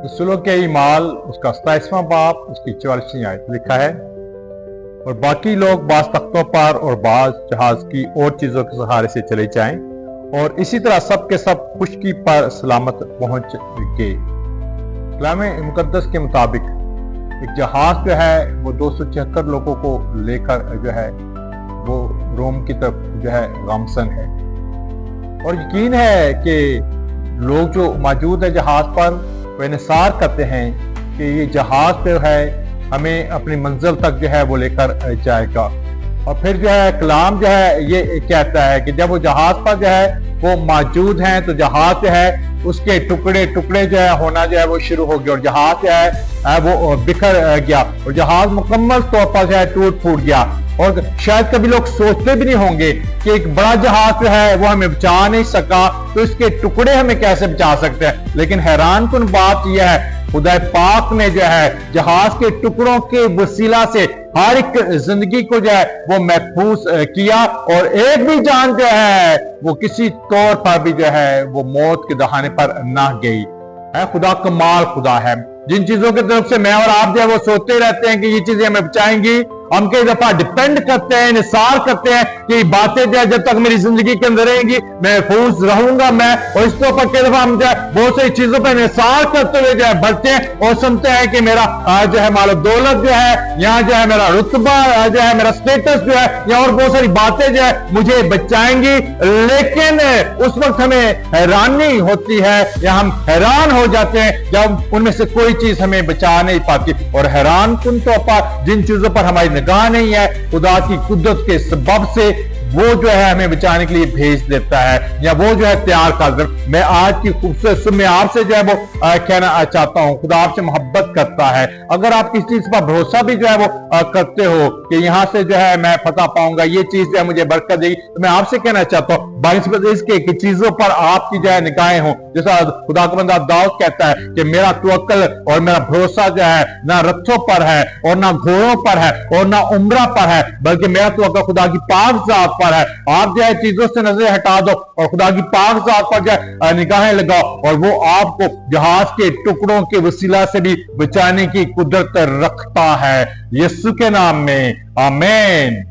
रसूलों के ईमाल उसका 27वां बाब उसकी 44वीं आयत लिखा है, और बाकी लोग बाज तख्तों पर और बाज जहाज की और चीजों के सहारे से चले जाएं, और इसी तरह सब के सब खुशकी पर सलामत पहुंच गए। कलाम मुकद्दस के मुताबिक एक जहाज जो है वो 276 लोगों को लेकर जो है वो रोम की तरफ जो है गामसन है, और यकीन है कि लोग जो मौजूद है जहाज पर वो इंतजार करते हैं कि ये जहाज जो है हमें अपनी मंजिल तक जो है वो लेकर जाएगा। और फिर जो है कलाम जो है ये कहता है कि जब वो जहाज पर जो है वो मौजूद हैं तो जहाज जो है उसके टुकड़े टुकड़े जो है होना जो है वो शुरू हो गया, और जहाज जो है वो बिखर गया, और जहाज मुकम्मल तौर पर जो है टूट फूट गया। और शायद कभी लोग सोचते भी नहीं होंगे कि एक बड़ा जहाज जो है वो हमें बचा नहीं सका, तो इसके टुकड़े हमें कैसे बचा सकते हैं। लेकिन हैरान कुन बात यह है, खुदा पाक ने जो है जहाज के टुकड़ों के वसीला से हर एक जिंदगी को जो है वो महफूज किया, और एक भी जान जो है वो किसी तौर पर भी जो है वो मौत के दहाने पर ना गई है। खुदा कमाल खुदा है। जिन चीजों की तरफ से मैं और आप जो है वो सोचते रहते हैं कि ये चीजें हमें बचाएंगी, हम कई दफा डिपेंड करते हैं, निसार करते हैं कि ये बातें जो है जब तक मेरी जिंदगी के अंदर रहेंगी महफूज रहूंगा मैं, और इसके ऊपर कई दफा हम जो है बहुत सारी चीजों पर निसार करते हुए जो है बढ़ते हैं और सुनते हैं कि मेरा जो है मालो दौलत जो है, यहाँ जो है मेरा रुतबा जो है, मेरा स्टेटस जो है, या और बहुत सारी बातें जो है मुझे बचाएंगी। लेकिन उस वक्त हमें हैरानी होती है या हम हैरान हो जाते हैं जब उनमें से कोई चीज हमें बचा नहीं पाती। और हैरान कुन तौर पर जिन चीजों पर हमारी निगाह नहीं है, खुदा की कुदरत के सबब से वो जो है हमें बचाने के लिए भेज देता है, या वो जो है तैयार कर दे। मैं आज की खूबसूरत में आपसे जो है वो कहना चाहता हूँ, खुदा आपसे मोहब्बत करता है। अगर आप किसी चीज पर भरोसा भी जो है वो करते हो कि यहाँ से जो है मैं फतह पाऊंगा, ये चीज जो है मुझे बरकत देगी, तो मैं आपसे कहना चाहता हूँ बानिस्बत इसके कि चीजों पर आपकी जो है निगाहें हो। जैसा खुदा का बंदा दाऊद कहता है कि मेरा तवक्कल और मेरा भरोसा जो है ना रथों पर है और ना घोड़ों पर है और ना उम्रा पर है, बल्कि मेरा तवक्कल खुदा की पाक जात पर है। आप जो है चीजों से नजर हटा दो और खुदा की पाक जात पर जो है निगाहें लगाओ, और वो आपको जहाज के टुकड़ों के वसीला से भी बचाने की कुदरत रखता है। यीशु के नाम में आमीन।